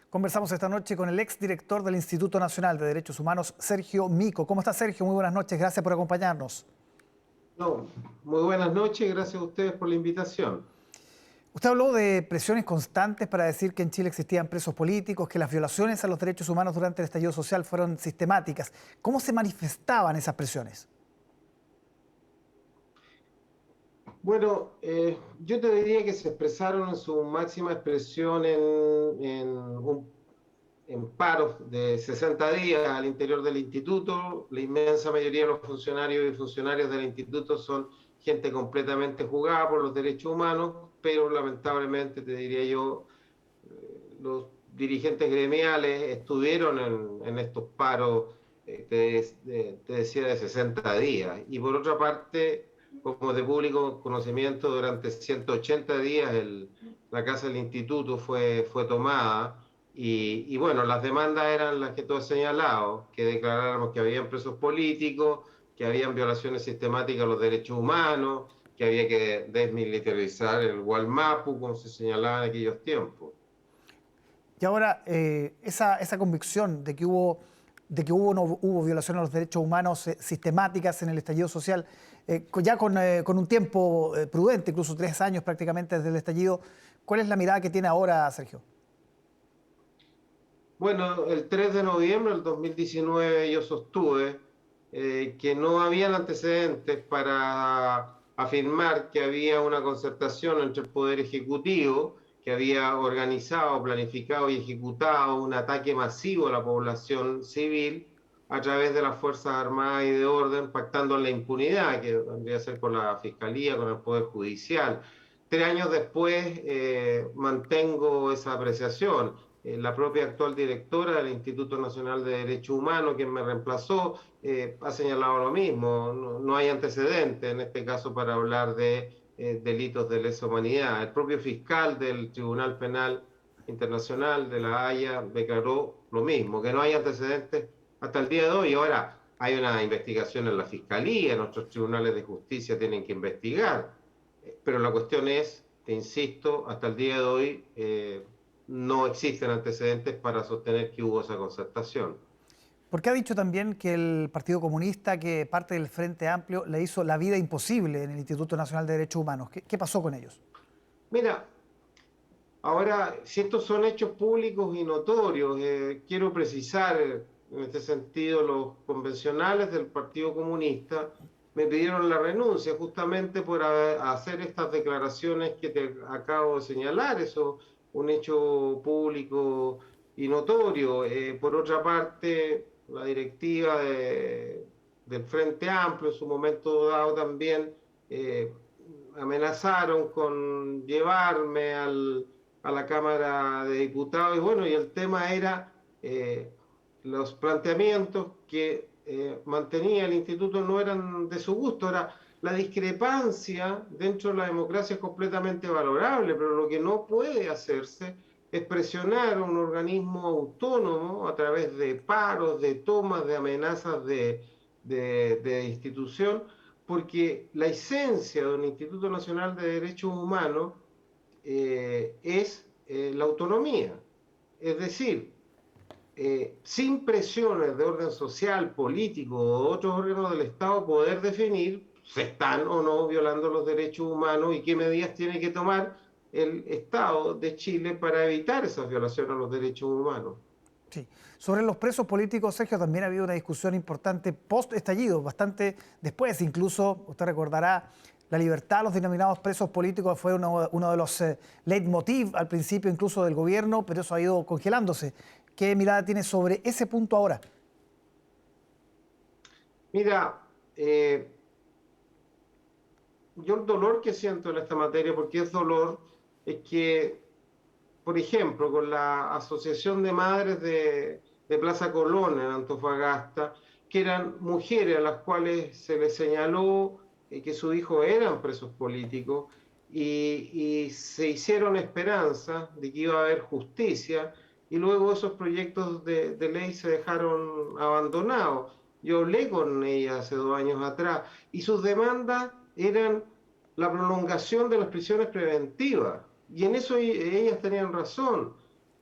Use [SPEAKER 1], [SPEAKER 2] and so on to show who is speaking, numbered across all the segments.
[SPEAKER 1] Conversamos esta noche con el exdirector del Instituto Nacional de Derechos Humanos, Sergio Mico. ¿Cómo está, Sergio? Muy buenas noches, gracias por acompañarnos.
[SPEAKER 2] No, muy buenas noches y gracias a ustedes por la invitación.
[SPEAKER 1] Usted habló de presiones constantes para decir que en Chile existían presos políticos, que las violaciones a los derechos humanos durante el estallido social fueron sistemáticas. ¿Cómo se manifestaban esas presiones?
[SPEAKER 2] Bueno, yo te diría que se expresaron en su máxima expresión en paros de 60 días al interior del instituto. La inmensa mayoría de los funcionarios y funcionarias del instituto son gente completamente jugada por los derechos humanos, pero lamentablemente, te diría yo, los dirigentes gremiales estuvieron en estos paros, te decía, de 60 días. Y por otra parte, como de público conocimiento, durante 180 días la casa del instituto fue tomada. Y bueno, las demandas eran las que tú has señalado, que declaráramos que habían presos políticos, que habían violaciones sistemáticas a los derechos humanos, que había que desmilitarizar el Gualmapu, como se señalaba en aquellos tiempos.
[SPEAKER 1] Y ahora, esa convicción de que no hubo violaciones a los derechos humanos sistemáticas en el estallido social, ya con un tiempo prudente, incluso 3 años prácticamente desde el estallido, ¿cuál es la mirada que tiene ahora, Sergio?
[SPEAKER 2] Bueno, el 3 de noviembre del 2019 yo sostuve que no habían antecedentes para afirmar que había una concertación entre el Poder Ejecutivo, que había organizado, planificado y ejecutado un ataque masivo a la población civil a través de las Fuerzas Armadas y de Orden, pactando en la impunidad, que vendría a ser con la Fiscalía, con el Poder Judicial. 3 años después mantengo esa apreciación. La propia actual directora del Instituto Nacional de Derechos Humanos, quien me reemplazó, ha señalado lo mismo. No hay antecedentes en este caso para hablar de delitos de lesa humanidad. El propio fiscal del Tribunal Penal Internacional de La Haya declaró lo mismo, que no hay antecedentes hasta el día de hoy. Ahora hay una investigación en la Fiscalía, nuestros tribunales de justicia tienen que investigar, pero la cuestión es, te insisto, hasta el día de hoy no existen antecedentes para sostener que hubo esa concertación.
[SPEAKER 1] Porque ha dicho también que el Partido Comunista, que parte del Frente Amplio, le hizo la vida imposible en el Instituto Nacional de Derechos Humanos. ¿Qué pasó con ellos?
[SPEAKER 2] Mira, ahora, si estos son hechos públicos y notorios, quiero precisar en este sentido, los convencionales del Partido Comunista me pidieron la renuncia justamente por hacer estas declaraciones que te acabo de señalar. Eso, un hecho público y notorio. Por otra parte, la directiva del Frente Amplio en su momento dado también eh, amenazaron con llevarme a la Cámara de Diputados. Y bueno, y el tema era los planteamientos que mantenía el instituto no eran de su gusto. Ahora, la discrepancia dentro de la democracia es completamente valorable, pero lo que no puede hacerse es presionar a un organismo autónomo a través de paros, de tomas, de amenazas de institución, porque la esencia de un Instituto Nacional de Derechos Humanos es la autonomía. Es decir, sin presiones de orden social, político o otros órganos del Estado, poder definir si están o no violando los derechos humanos y qué medidas tiene que tomar el Estado de Chile para evitar esas violaciones a los derechos humanos.
[SPEAKER 1] Sí. Sobre los presos políticos, Sergio, también ha habido una discusión importante post-estallido, bastante después. Incluso, usted recordará, la libertad a los denominados presos políticos fue uno de los leitmotiv al principio incluso del gobierno, pero eso ha ido congelándose. ¿Qué mirada tiene sobre ese punto ahora?
[SPEAKER 2] Mira, yo el dolor que siento en esta materia, porque es dolor, es que, por ejemplo, con la Asociación de Madres de Plaza Colón en Antofagasta, que eran mujeres a las cuales se les señaló que sus hijos eran presos políticos y se hicieron esperanzas de que iba a haber justicia y luego esos proyectos de ley se dejaron abandonados. Yo hablé con ella hace 2 años atrás y sus demandas eran la prolongación de las prisiones preventivas. Y en eso ellas tenían razón.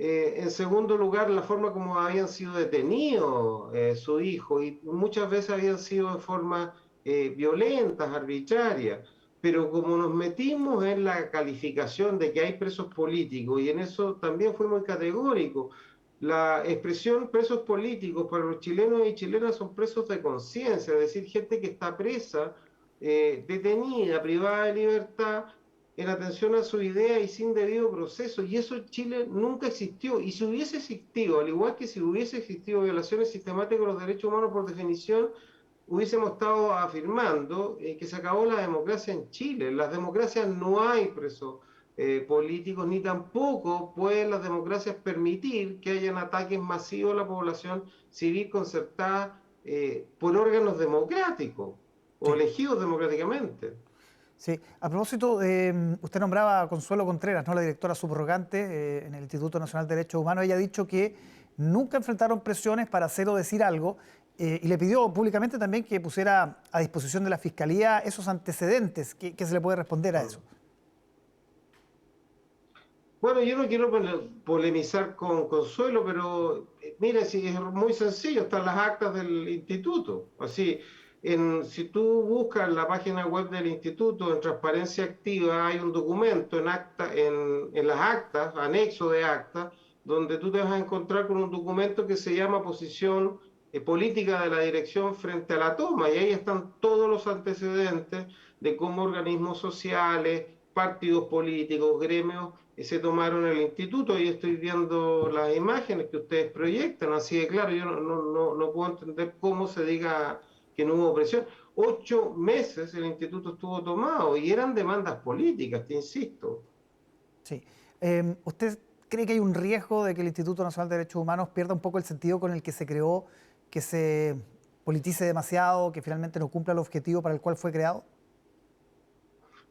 [SPEAKER 2] En segundo lugar, la forma como habían sido detenidos su hijo, y muchas veces habían sido de forma violentas, arbitrarias. Pero como nos metimos en la calificación de que hay presos políticos, y en eso también fue muy categórico, la expresión presos políticos para los chilenos y chilenas son presos de conciencia, es decir, gente que está presa, detenida, privada de libertad, en atención a su idea y sin debido proceso. Y eso en Chile nunca existió. Y si hubiese existido, al igual que si hubiese existido violaciones sistemáticas de los derechos humanos por definición, hubiésemos estado afirmando que se acabó la democracia en Chile. En las democracias no hay presos políticos, ni tampoco pueden las democracias permitir que hayan ataques masivos a la población civil concertada por órganos democráticos o
[SPEAKER 1] Sí.
[SPEAKER 2] elegidos democráticamente.
[SPEAKER 1] Sí, a propósito, usted nombraba a Consuelo Contreras, ¿no? La directora subrogante en el Instituto Nacional de Derechos Humanos. Ella ha dicho que nunca enfrentaron presiones para hacer o decir algo y le pidió públicamente también que pusiera a disposición de la Fiscalía esos antecedentes. ¿Qué se le puede responder a eso?
[SPEAKER 2] Bueno, yo no quiero polemizar con Consuelo, pero mira, si es muy sencillo, están las actas del instituto. Así, si tú buscas en la página web del instituto, en transparencia activa, hay un documento en las actas, anexo de actas, donde tú te vas a encontrar con un documento que se llama Posición Política de la Dirección frente a la toma, y ahí están todos los antecedentes de cómo organismos sociales, partidos políticos, gremios, se tomaron el instituto, y estoy viendo las imágenes que ustedes proyectan, así de claro, yo no puedo entender cómo se diga que no hubo presión. 8 meses el instituto estuvo tomado y eran demandas políticas, te insisto.
[SPEAKER 1] Sí. ¿Usted cree que hay un riesgo de que el Instituto Nacional de Derechos Humanos pierda un poco el sentido con el que se creó, que se politice demasiado, que finalmente no cumpla el objetivo para el cual fue creado?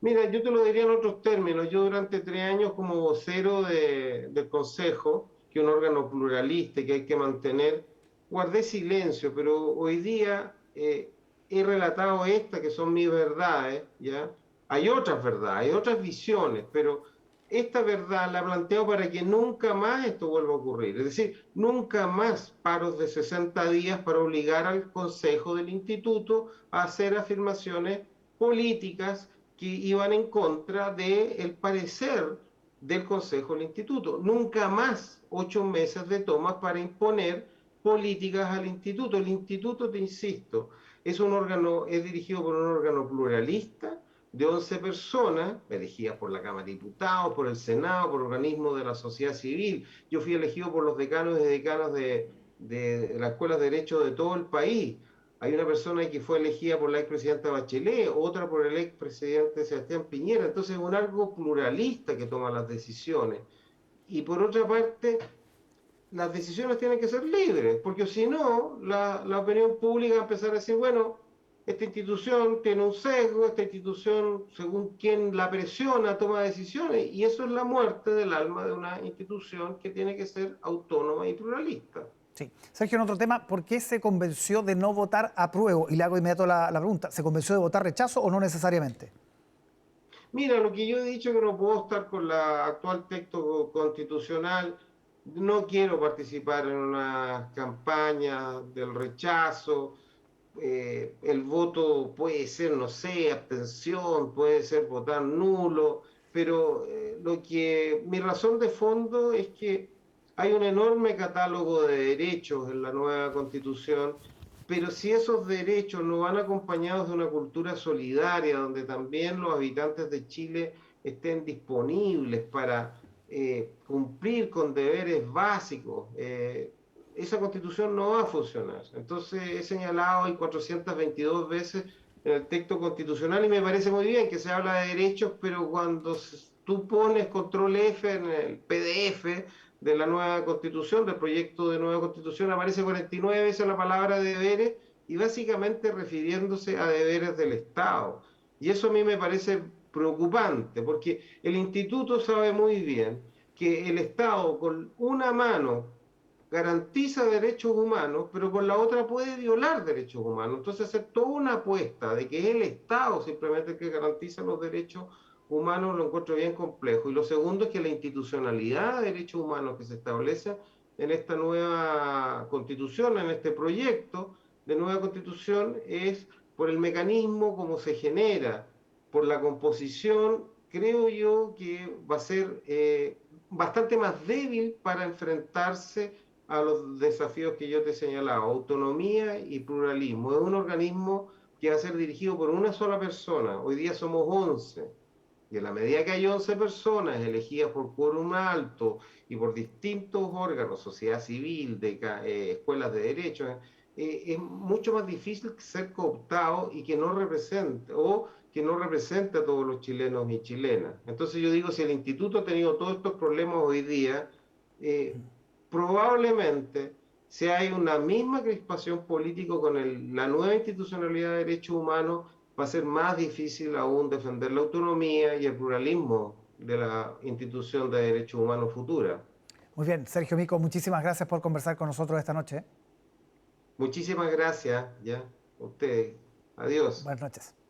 [SPEAKER 2] Mira, yo te lo diría en otros términos. Yo durante 3 años como vocero del Consejo, que es un órgano pluralista y que hay que mantener, guardé silencio, pero hoy día he relatado estas que son mis verdades, ¿ya? Hay otras verdades, hay otras visiones, pero esta verdad la planteo para que nunca más esto vuelva a ocurrir. Es decir, nunca más paros de 60 días para obligar al Consejo del Instituto a hacer afirmaciones políticas que iban en contra del parecer del Consejo del Instituto. Nunca más 8 meses de tomas para imponer políticas al Instituto. El Instituto, te insisto, es dirigido por un órgano pluralista de 11 personas, elegidas por la Cámara de Diputados, por el Senado, por organismos de la sociedad civil. Yo fui elegido por los decanos y decanas de las escuelas de derecho de todo el país. Hay una persona que fue elegida por la expresidenta Bachelet, otra por el expresidente Sebastián Piñera. Entonces es un algo pluralista que toma las decisiones. Y por otra parte, las decisiones tienen que ser libres, porque si no, la opinión pública va a empezar a decir, bueno, esta institución tiene un sesgo, esta institución, según quien la presiona, toma decisiones, y eso es la muerte del alma de una institución que tiene que ser autónoma y pluralista.
[SPEAKER 1] Sí. Sergio, en otro tema, ¿por qué se convenció de no votar apruebo? Y le hago inmediato la pregunta, ¿se convenció de votar rechazo o no necesariamente?
[SPEAKER 2] Mira, lo que yo he dicho que no puedo estar con la actual texto constitucional, no quiero participar en una campaña del rechazo, el voto puede ser, no sé, abstención, puede ser votar nulo, pero mi razón de fondo es que hay un enorme catálogo de derechos en la nueva constitución, pero si esos derechos no van acompañados de una cultura solidaria, donde también los habitantes de Chile estén disponibles para cumplir con deberes básicos, esa constitución no va a funcionar. Entonces he señalado hoy 422 veces en el texto constitucional, y me parece muy bien que se habla de derechos, pero cuando tú pones control F en el PDF de la nueva constitución, del proyecto de nueva constitución, aparece 49 veces la palabra deberes, y básicamente refiriéndose a deberes del Estado. Y eso a mí me parece preocupante, porque el instituto sabe muy bien que el Estado con una mano garantiza derechos humanos, pero con la otra puede violar derechos humanos. Entonces, hacer toda una apuesta de que es el Estado simplemente el que garantiza los derechos humanos lo encuentro bien complejo. Y lo segundo es que la institucionalidad de derechos humanos que se establece en esta nueva constitución, en este proyecto de nueva constitución, es por el mecanismo como se genera, por la composición, creo yo que va a ser bastante más débil para enfrentarse a los desafíos que yo te señalaba, autonomía y pluralismo. Es un organismo que va a ser dirigido por una sola persona. Hoy día somos 11. Y en la medida que hay 11 personas elegidas por quórum alto y por distintos órganos, sociedad civil, escuelas de derecho, es mucho más difícil ser cooptado y que no represente, o que no represente a todos los chilenos y chilenas. Entonces yo digo, si el instituto ha tenido todos estos problemas hoy día, eh, probablemente si hay una misma crispación política con la nueva institucionalidad de derechos humanos, va a ser más difícil aún defender la autonomía y el pluralismo de la institución de derechos humanos futura.
[SPEAKER 1] Muy bien, Sergio Mico, muchísimas gracias por conversar con nosotros esta noche.
[SPEAKER 2] Muchísimas gracias, ya, a ustedes. Adiós.
[SPEAKER 1] Buenas noches.